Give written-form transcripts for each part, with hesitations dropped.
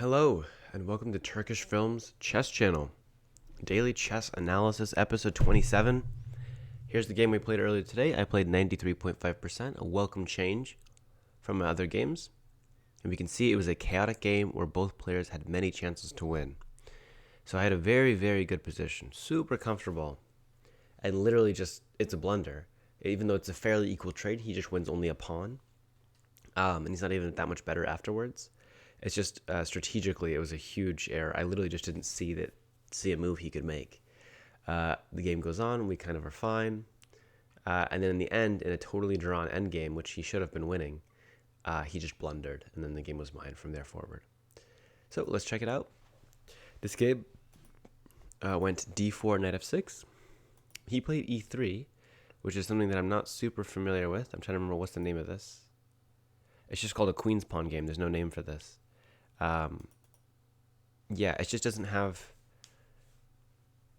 Hello, and welcome to Turkish Films Chess Channel, Daily Chess Analysis, Episode 27. Here's the game we played earlier today. I played 93.5%, a welcome change from my other games. And we can see it was a chaotic game where both players had many chances to win. So I had a very, very good position, super comfortable, and literally just, it's a blunder. Even though it's a fairly equal trade, he just wins only a pawn. And he's not even that much better afterwards. It's just strategically, it was a huge error. I literally just didn't see a move he could make. The game goes on. We kind of are fine. And then in the end, in a totally drawn endgame, which he should have been winning, he just blundered. And then the game was mine from there forward. So let's check it out. This game went d4, knight f6. He played e3, which is something that I'm not super familiar with. I'm trying to remember what's the name of this. It's just called a queen's pawn game. There's no name for this. It just doesn't have.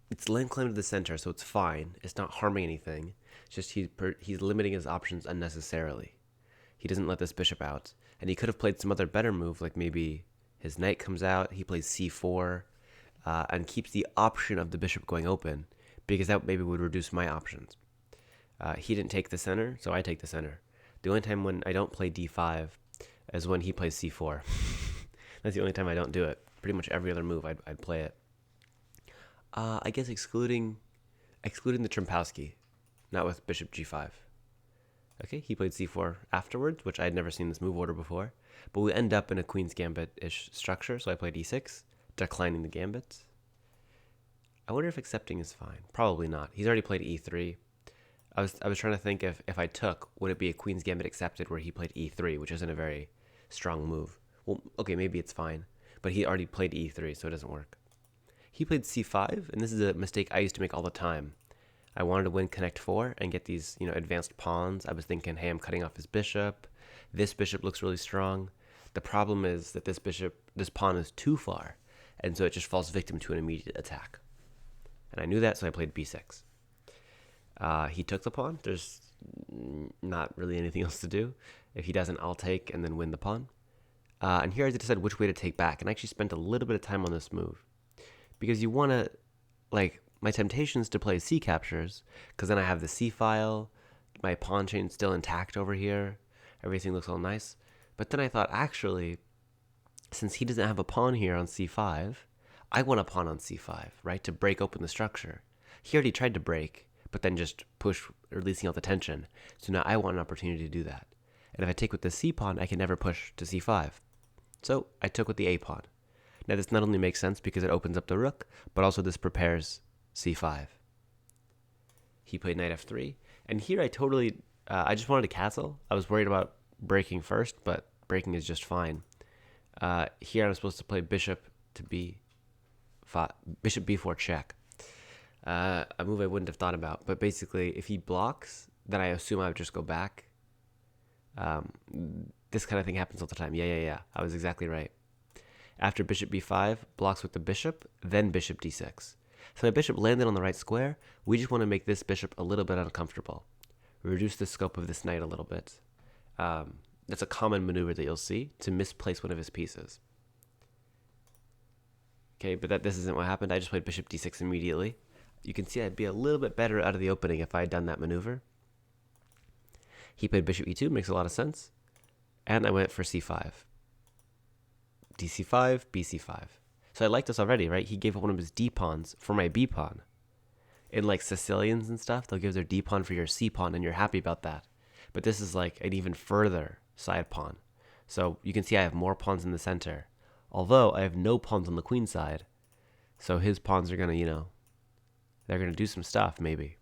It's land claim to the center, so it's fine. It's not harming anything. It's just he's limiting his options unnecessarily. He doesn't let this bishop out, and he could have played some other better move, like maybe his knight comes out. He plays c4, and keeps the option of the bishop going open, because that maybe would reduce my options. He didn't take the center, so I take the center. The only time when I don't play d5 is when he plays c4. That's the only time I don't do it. Pretty much every other move, I'd play it. I guess excluding the Trempowski, not with bishop g5. Okay, he played c4 afterwards, which I had never seen this move order before. But we end up in a queen's gambit-ish structure, so I played e6, declining the gambits. I wonder if accepting is fine. Probably not. He's already played e3. I was trying to think if I took, would it be a queen's gambit accepted where he played e3, which isn't a very strong move. Well, okay, maybe it's fine, but he already played e3, so it doesn't work. He played c5, and this is a mistake I used to make all the time. I wanted to win connect 4 and get these, advanced pawns. I was thinking, hey, I'm cutting off his bishop. This bishop looks really strong. The problem is that this pawn is too far, and so it just falls victim to an immediate attack. And I knew that, so I played b6. He took the pawn. There's not really anything else to do. If he doesn't, I'll take and then win the pawn. And here I had to decide which way to take back. And I actually spent a little bit of time on this move. Because you want to, my temptation is to play c captures, because then I have the c file, my pawn chain's still intact over here, everything looks all nice. But then I thought, actually, since he doesn't have a pawn here on c5, I want a pawn on c5, right, to break open the structure. He already tried to break, but then just push, releasing out the tension. So now I want an opportunity to do that. And if I take with the c pawn, I can never push to c5. So I took with the a pawn. Now this not only makes sense because it opens up the rook, but also this prepares c5. He played knight f3, and here I just wanted to castle. I was worried about breaking first, but breaking is just fine. Here I'm supposed to play bishop b4 check. A move I wouldn't have thought about, but basically if he blocks, then I assume I would just go back. This kind of thing happens all the time. Yeah. I was exactly right. After bishop b5, blocks with the bishop, then bishop d6. So my bishop landed on the right square. We just want to make this bishop a little bit uncomfortable. Reduce the scope of this knight a little bit. That's a common maneuver that you'll see, to misplace one of his pieces. Okay, but this isn't what happened. I just played bishop d6 immediately. You can see I'd be a little bit better out of the opening if I had done that maneuver. He played bishop e2, makes a lot of sense. And I went for c5. dc5, bc5. So I like this already, right? He gave up one of his d pawns for my b pawn. In Sicilians and stuff, they'll give their d pawn for your c pawn, and you're happy about that. But this is like an even further side pawn. So you can see I have more pawns in the center. Although I have no pawns on the queen side. So his pawns are going to, they're going to do some stuff, maybe.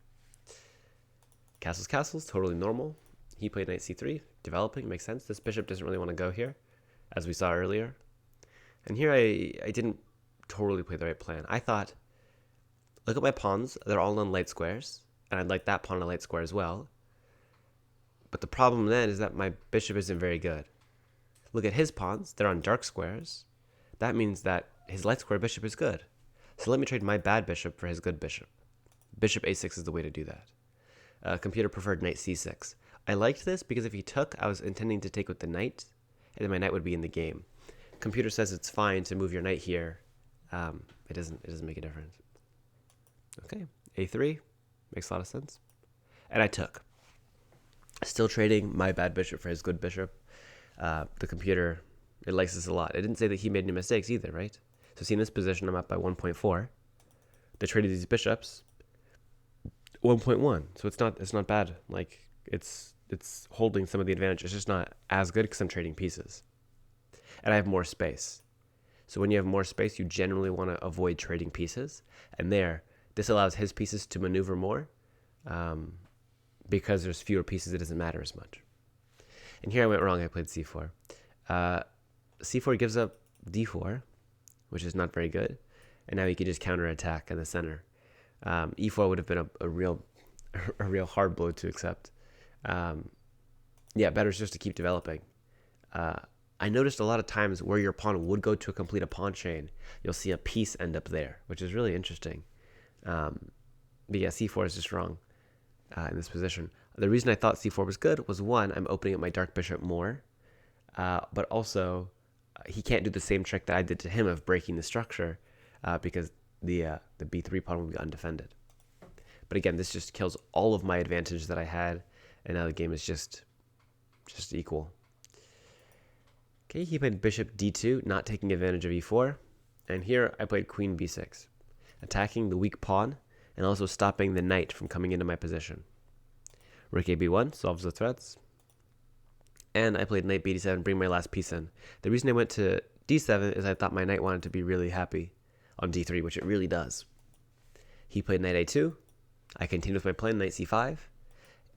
Castles, totally normal. He played knight c3, developing, makes sense. This bishop doesn't really want to go here, as we saw earlier. And here I didn't totally play the right plan. I thought, look at my pawns, they're all on light squares, and I'd like that pawn on a light square as well. But the problem then is that my bishop isn't very good. Look at his pawns, they're on dark squares. That means that his light square bishop is good. So let me trade my bad bishop for his good bishop. Bishop a6 is the way to do that. Computer preferred knight c6. I liked this because if he took, I was intending to take with the knight, and then my knight would be in the game. computer says it's fine to move your knight here, it doesn't make a difference. Okay, a3 makes a lot of sense, and I took. Still trading my bad bishop for his good bishop. The computer, it likes this a lot. It didn't say that he made any mistakes either, right? So see, in this position, I'm up by 1.4. They traded these bishops 1.1, so it's not bad. Like it's holding some of the advantage. It's just not as good because I'm trading pieces, and I have more space. So when you have more space, you generally want to avoid trading pieces, and this allows his pieces to maneuver more, because there's fewer pieces. It doesn't matter as much. And here I went wrong. I played c4. C4 gives up d4, which is not very good, and now you can just counterattack in the center. E4 would have been a real hard blow to accept. Better is just to keep developing. I noticed a lot of times where your pawn would go to complete a pawn chain, you'll see a piece end up there, which is really interesting. But yeah, c4 is just wrong in this position. The reason I thought c4 was good was, one, I'm opening up my dark bishop more, but also he can't do the same trick that I did to him of breaking the structure, because the b3 pawn will be undefended. But again, this just kills all of my advantage that I had, and now the game is just equal. Okay, he played bishop d2, not taking advantage of e4, and here I played queen b6, attacking the weak pawn and also stopping the knight from coming into my position. Rook ab1 solves the threats, and I played knight b7, bring my last piece in. The reason I went to d7 is I thought my knight wanted to be really happy on d3, which it really does. He played knight a2, I continued with my plan, knight c5,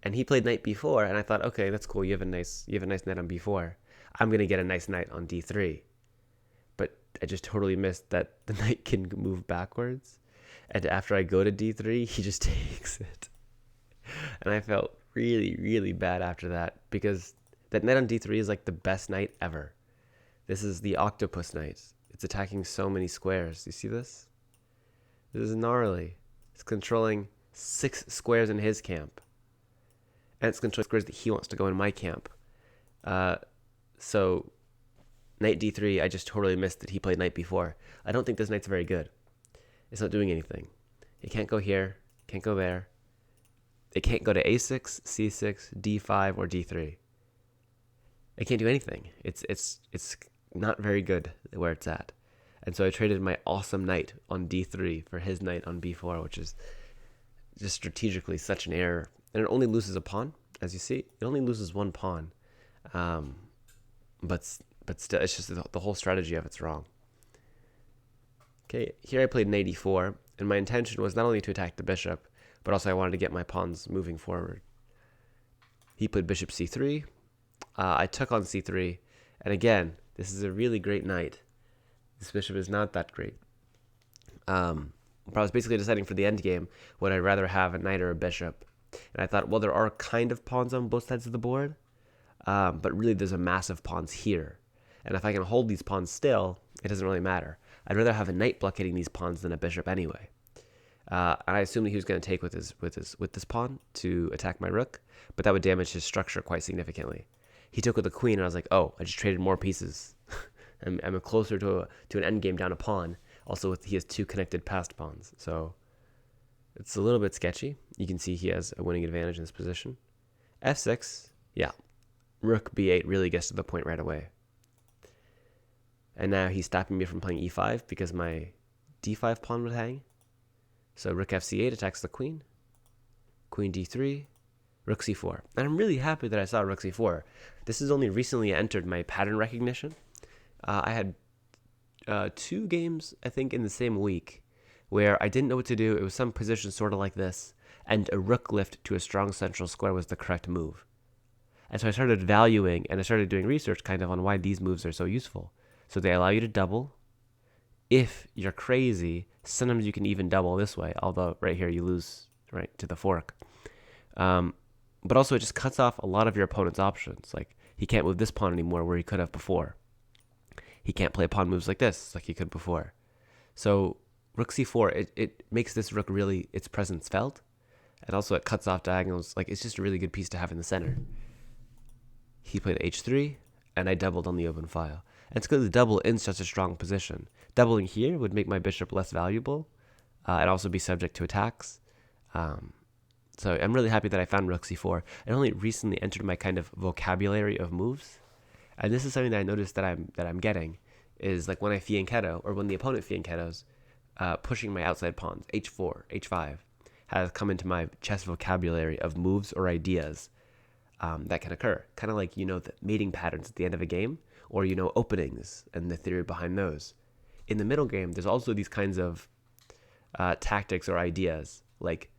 and he played knight b4, and I thought, okay, that's cool, you have a nice knight on b4. I'm going to get a nice knight on d3. But I just totally missed that the knight can move backwards, and after I go to d3, he just takes it. And I felt really, really bad after that, because that knight on d3 is like the best knight ever. This is the octopus knight. It's attacking so many squares. You see this? This is gnarly. It's controlling 6 squares in his camp, and it's controlling squares that he wants to go in my camp. So knight d3, I just totally missed that he played knight b4. I don't think this knight's very good. It's not doing anything. It can't go here, can't go there. It can't go to a6, c6, d5, or d3. It can't do anything. It's not very good where it's at. And so I traded my awesome knight on d3 for his knight on b4, which is just strategically such an error. And it only loses a pawn, as you see. It only loses one pawn. But still, it's just the whole strategy of it's wrong. Okay, here I played knight e4, and my intention was not only to attack the bishop, but also I wanted to get my pawns moving forward. He played bishop c3. I took on c3, and again, this is a really great knight. This bishop is not that great. But I was basically deciding for the end game, would I rather have a knight or a bishop? And I thought, well, there are kind of pawns on both sides of the board, but really there's a massive pawns here. And if I can hold these pawns still, it doesn't really matter. I'd rather have a knight blockading these pawns than a bishop anyway. And I assumed he was going to take with this pawn to attack my rook, but that would damage his structure quite significantly. He took with the queen, and I was like, oh, I just traded more pieces. I'm closer to an endgame down a pawn. Also, he has 2 connected passed pawns, so it's a little bit sketchy. You can see he has a winning advantage in this position. f6, yeah, rook b8 really gets to the point right away. And now he's stopping me from playing e5 because my d5 pawn would hang. So rook fc8 attacks the queen. Queen d3, rook c4. And I'm really happy that I saw rook c4. This has only recently entered my pattern recognition. I had 2 games, I think, in the same week where I didn't know what to do. It was some position sort of like this, and a rook lift to a strong central square was the correct move. And so I started valuing, and I started doing research kind of on why these moves are so useful. So they allow you to double. If you're crazy, sometimes you can even double this way, although right here you lose right to the fork. But also it just cuts off a lot of your opponent's options. Like, he can't move this pawn anymore where he could have before. He can't play pawn moves like this like he could before. So rook c4, it makes this rook really, its presence felt. And also it cuts off diagonals. Like, it's just a really good piece to have in the center. He played h3, and I doubled on the open file. And it's because the double in such a strong position. Doubling here would make my bishop less valuable and also be subject to attacks. So I'm really happy that I found rook c4. It only recently entered my kind of vocabulary of moves. And this is something that I noticed that I'm getting is like when I fianchetto or when the opponent fianchettos, pushing my outside pawns, h4, h5, has come into my chess vocabulary of moves or ideas that can occur. Kind of like, the mating patterns at the end of a game, or, openings and the theory behind those. In the middle game, there's also these kinds of tactics or ideas, like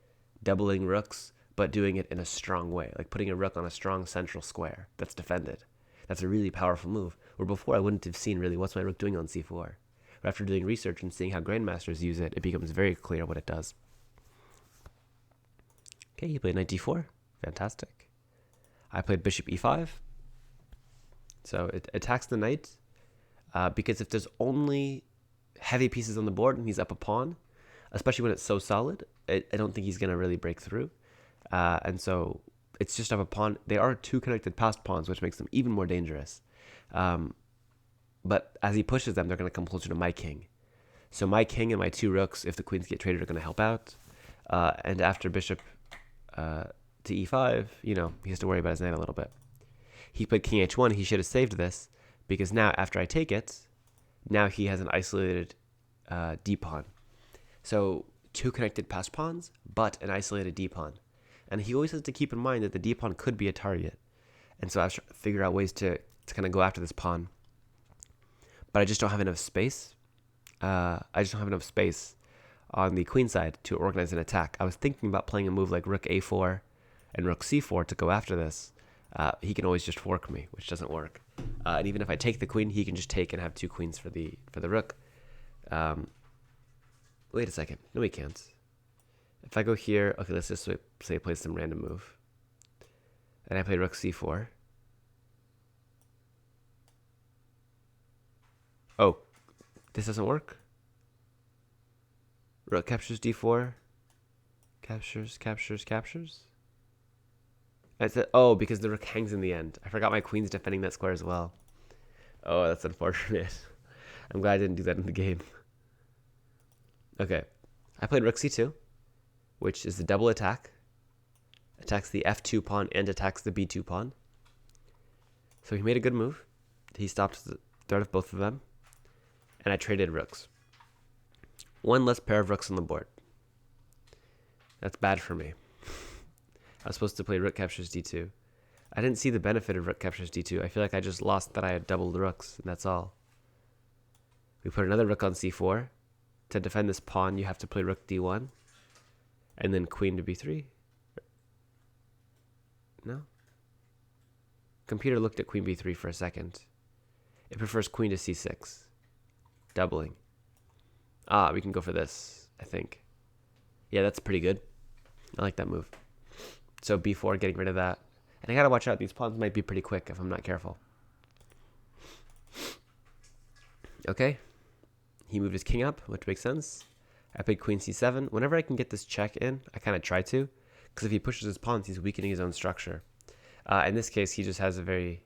doubling rooks, but doing it in a strong way, like putting a rook on a strong central square that's defended. That's a really powerful move, where before I wouldn't have seen really what's my rook doing on c4. But after doing research and seeing how grandmasters use it, it becomes very clear what it does. Okay, you played knight d4. Fantastic. I played bishop e5. So it attacks the knight, because if there's only heavy pieces on the board and he's up a pawn, especially when it's so solid, I don't think he's going to really break through. And so it's just up a pawn. They are two connected passed pawns, which makes them even more dangerous. But as he pushes them, they're going to come closer to my king. So my king and my two rooks, if the queens get traded, are going to help out. And after bishop to e5, he has to worry about his knight a little bit. He played king h1. He should have saved this, because now after I take it, now he has an isolated d-pawn. So two connected passed pawns, but an isolated d-pawn. And he always has to keep in mind that the d-pawn could be a target. And so I was trying to figure out ways to kind of go after this pawn. But I just don't have enough space. I just don't have enough space on the queen side to organize an attack. I was thinking about playing a move like rook a4 and rook c4 to go after this. He can always just fork me, which doesn't work. And even if I take the queen, he can just take and have two queens for the rook. Wait a second. No, he can't. If I go here, okay, let's just say I play some random move. And I play rook c4. Oh, this doesn't work. Rook captures d4. Captures. Oh, because the rook hangs in the end. I forgot my queen's defending that square as well. Oh, that's unfortunate. I'm glad I didn't do that in the game. Okay. I played rook c2, which is the double attack. Attacks the f2 pawn and attacks the b2 pawn. So he made a good move. He stopped the threat of both of them. And I traded rooks. One less pair of rooks on the board. That's bad for me. I was supposed to play rook captures d2. I didn't see the benefit of rook captures d2. I feel like I just lost that I had doubled rooks, and that's all. We put another rook on c4. To defend this pawn, you have to play rook d1. And then queen to b3. No? Computer looked at queen b3 for a second. It prefers queen to c6. Doubling. We can go for this, I think. Yeah, that's pretty good. I like that move. So b4, getting rid of that. And I gotta watch out. These pawns might be pretty quick if I'm not careful. Okay. He moved his king up, which makes sense. I played queen c7. Whenever I can get this check in, I kind of try to. Because if he pushes his pawns, he's weakening his own structure. In this case, he just has a very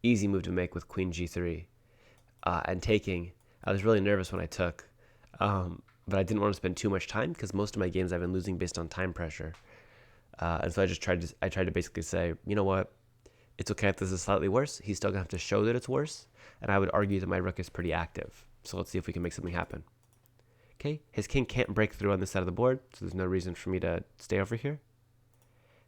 easy move to make with queen g3. And taking, I was really nervous when I took. But I didn't want to spend too much time, because most of my games I've been losing based on time pressure. And so I tried to basically say, you know what? It's okay if this is slightly worse. He's still going to have to show that it's worse. And I would argue that my rook is pretty active. So let's see if we can make something happen. Okay, his king can't break through on this side of the board, so there's no reason for me to stay over here.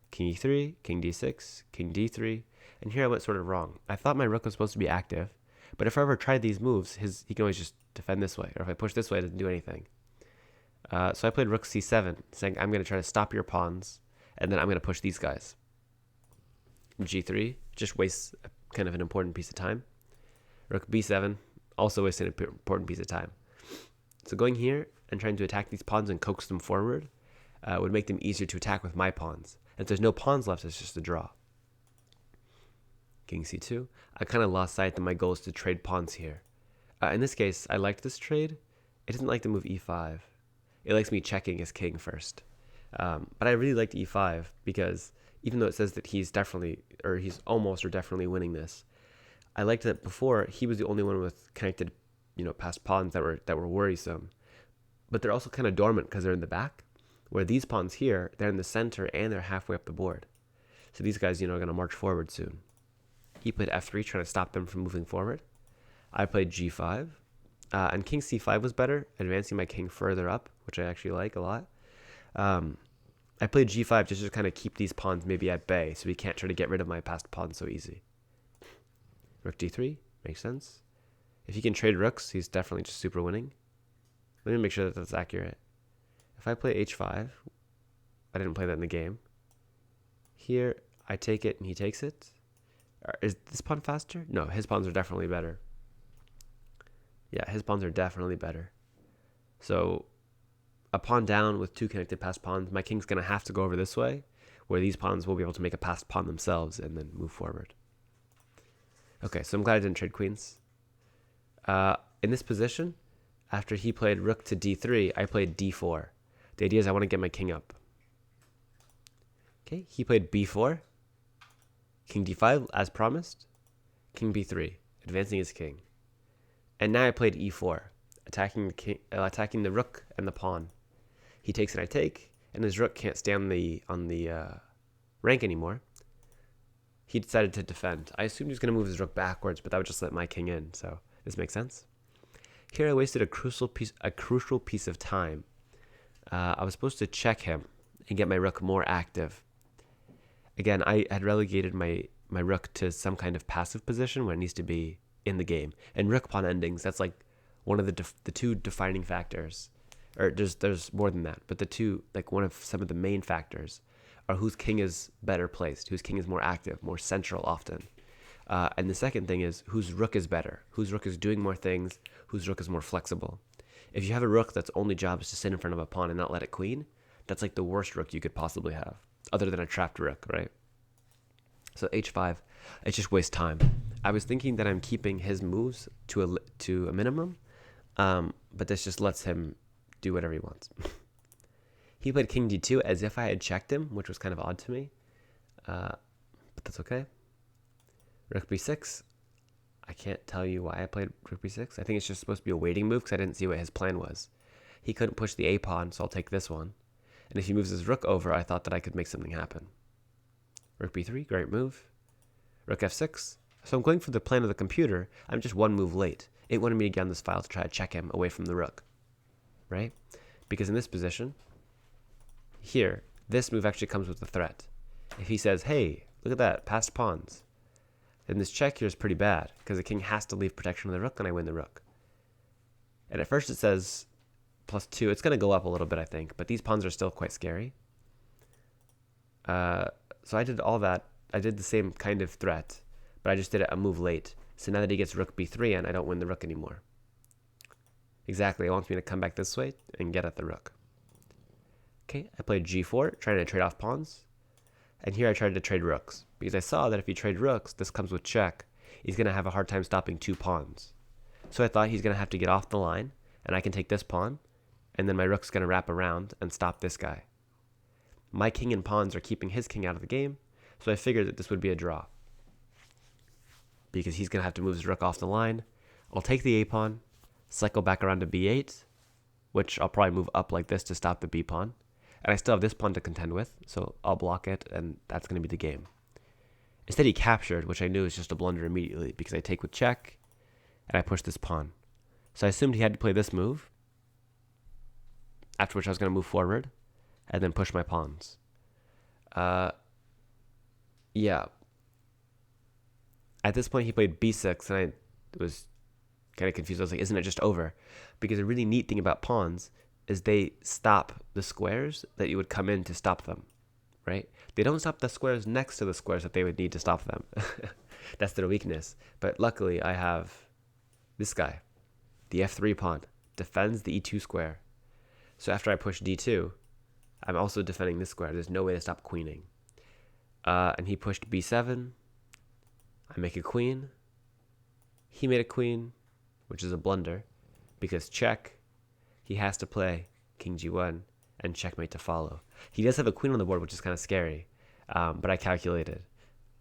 King e3, king d6, king d3. And here I went sort of wrong. I thought my rook was supposed to be active. But if I ever tried these moves, he can always just defend this way. Or if I push this way, it doesn't do anything. So I played rook c7, saying I'm going to try to stop your pawns. And then I'm going to push these guys. g3 just wastes kind of an important piece of time. Rook b7 also wastes an important piece of time. So going here and trying to attack these pawns and coax them forward would make them easier to attack with my pawns. And if there's no pawns left, it's just a draw. King c2. I kind of lost sight that my goal is to trade pawns here. In this case, I liked this trade. It doesn't like to move e5. It likes me checking his king first. But I really liked e5 because even though it says that he's almost or definitely winning this, I liked that before he was the only one with connected, passed pawns that were worrisome. But they're also kind of dormant because they're in the back. Where these pawns here, they're in the center and they're halfway up the board. So these guys, are going to march forward soon. He played f3, trying to stop them from moving forward. I played g5. And king c5 was better, advancing my king further up, which I actually like a lot. I played g5 just to kind of keep these pawns maybe at bay, so he can't try to get rid of my passed pawns so easy. Rook d3, makes sense. If he can trade rooks, he's definitely just super winning. Let me make sure that that's accurate. If I play h5, I didn't play that in the game. Here, I take it and he takes it. Is this pawn faster? No, his pawns are definitely better. Yeah, his pawns are definitely better. So, a pawn down with two connected passed pawns, my king's going to have to go over this way, where these pawns will be able to make a passed pawn themselves and then move forward. Okay, so I'm glad I didn't trade queens. In this position, after he played rook to d3, I played d4. The idea is I want to get my king up. Okay, he played b4, king d5 as promised, king b3, advancing his king. And now I played e4, attacking the rook and the pawn. He takes and I take, and his rook can't stay on the rank anymore. He decided to defend. I assumed he was going to move his rook backwards, but that would just let my king in, so this makes sense. Here I wasted a crucial piece of time. I was supposed to check him and get my rook more active. Again, I had relegated my rook to some kind of passive position where it needs to be in the game. And rook pawn endings, that's like one of the two defining factors. Or there's more than that, but the two, like one of some of the main factors are whose king is better placed, whose king is more active, more central often. And the second thing is whose rook is better, whose rook is doing more things, whose rook is more flexible. If you have a rook that's only job is to sit in front of a pawn and not let it queen, that's like the worst rook you could possibly have, other than a trapped rook, right? So h5, it just wastes time. I was thinking that I'm keeping his moves to a minimum, but this just lets him do whatever he wants. He played king d2 as if I had checked him, which was kind of odd to me, but that's okay. Rook b6. I can't tell you why I played rook b6. I think it's just supposed to be a waiting move because I didn't see what his plan was. He couldn't push the a pawn, so I'll take this one. And if he moves his rook over, I thought that I could make something happen. Rook b3, great move. Rook f6. So I'm going for the plan of the computer. I'm just one move late. It wanted me to get on this file to try to check him away from the rook, right? Because in this position, here, this move actually comes with a threat. If he says, hey, look at that, passed pawns, then this check here is pretty bad because the king has to leave protection of the rook and I win the rook. And at first it says +2. It's going to go up a little bit, I think, but these pawns are still quite scary. So I did all that. I did the same kind of threat, but I just did it a move late. So now that he gets rook b3 and I don't win the rook anymore. Exactly, it wants me to come back this way and get at the rook. Okay, I played g4, trying to trade off pawns. And here I tried to trade rooks, because I saw that if you trade rooks, this comes with check. He's going to have a hard time stopping two pawns. So I thought he's going to have to get off the line, and I can take this pawn, and then my rook's going to wrap around and stop this guy. My king and pawns are keeping his king out of the game, so I figured that this would be a draw. Because he's going to have to move his rook off the line. I'll take the a pawn, cycle back around to b8, which I'll probably move up like this to stop the b pawn. And I still have this pawn to contend with, so I'll block it, and that's going to be the game. Instead, he captured, which I knew was just a blunder immediately, because I take with check, and I push this pawn. So I assumed he had to play this move, after which I was going to move forward, and then push my pawns. Yeah. At this point, he played b6, and I was kind of confused. I was like, isn't it just over? Because a really neat thing about pawns is they stop the squares that you would come in to stop them, right? They don't stop the squares next to the squares that they would need to stop them. That's their weakness. But luckily, I have this guy, the f3 pawn, defends the e2 square. So after I push d2, I'm also defending this square. There's no way to stop queening. And he pushed b7. I make a queen. He made a queen, which is a blunder, because check. He has to play king g1 and checkmate to follow. He does have a queen on the board, which is kind of scary, but I calculated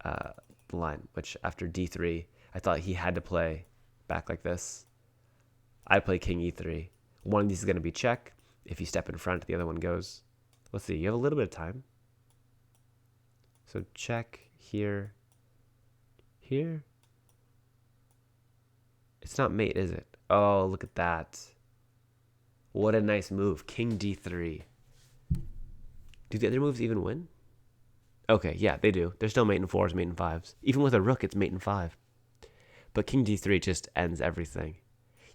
the line, which after d3, I thought he had to play back like this. I play king e3. One of these is going to be check. If you step in front, the other one goes. Let's see. You have a little bit of time. So check here. Here. It's not mate, is it? Oh, look at that. What a nice move. King d3. Do the other moves even win? Okay, yeah, they do. They're still mate in 4s, mate in 5s. Even with a rook, it's mate in 5. But king d3 just ends everything.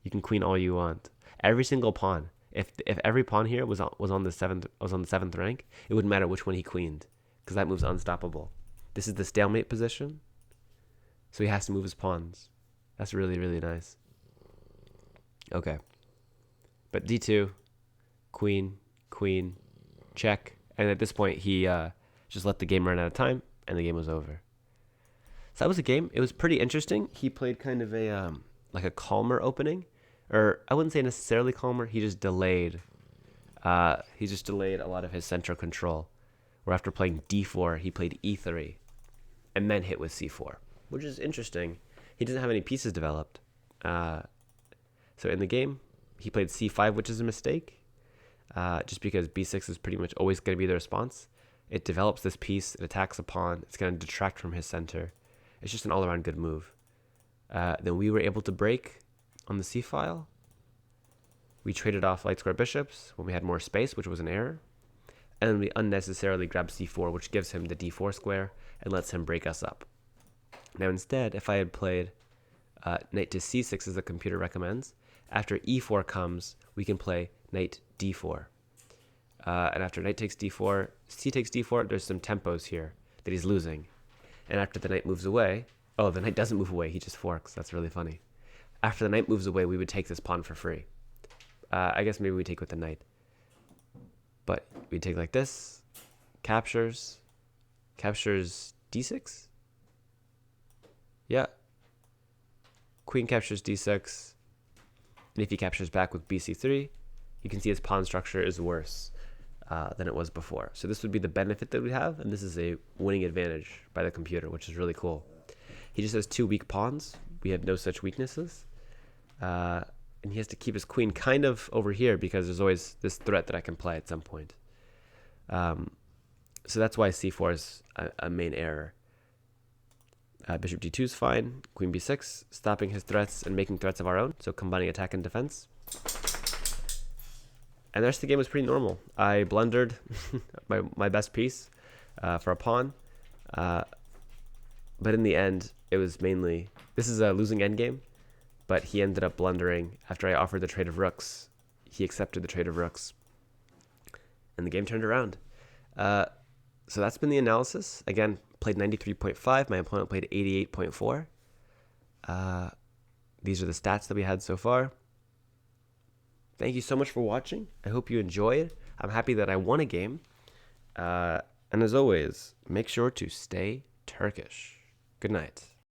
You can queen all you want. Every single pawn. If every pawn here was on the seventh rank, it wouldn't matter which one he queened, because that move's unstoppable. This is the stalemate position, so he has to move his pawns. That's really, really nice. Okay. But d2, queen, queen, check. And at this point, he just let the game run out of time, and the game was over. So that was a game. It was pretty interesting. He played kind of a like a calmer opening, or I wouldn't say necessarily calmer. He just delayed. He just delayed a lot of his central control. Where after playing d4, he played e3, and then hit with c4, which is interesting. He doesn't have any pieces developed. So in the game, he played c5, which is a mistake. Just because b6 is pretty much always going to be the response. It develops this piece, it attacks a pawn, it's going to detract from his center. It's just an all-around good move. Then we were able to break on the c file. We traded off light square bishops when we had more space, which was an error. And then we unnecessarily grabbed c4, which gives him the d4 square and lets him break us up. Now instead, if I had played knight to c6 as the computer recommends, after e4 comes, we can play knight d4. And after knight takes d4, c takes d4, there's some tempos here that he's losing. And after the knight moves away, oh, the knight doesn't move away, he just forks. That's really funny. After the knight moves away, we would take this pawn for free. I guess maybe we take with the knight. But we take like this, captures d6? Yeah. Queen captures d6. And if he captures back with bc3, you can see his pawn structure is worse than it was before. So this would be the benefit that we have, and this is a winning advantage by the computer, which is really cool. He just has 2 weak pawns. We have no such weaknesses. And he has to keep his queen kind of over here because there's always this threat that I can play at some point. So that's why c4 is a main error. Bishop d2 is fine. Queen b6, stopping his threats and making threats of our own. So combining attack and defense. And the rest of the game was pretty normal. I blundered my best piece for a pawn. But in the end, it was mainly... This is a losing endgame. But he ended up blundering after I offered the trade of rooks. He accepted the trade of rooks. And the game turned around. So that's been the analysis. Again, played 93.5. My opponent played 88.4. These are the stats that we had so far. Thank you so much for watching. I hope you enjoyed. I'm happy that I won a game. And as always, make sure to stay Turkish. Good night.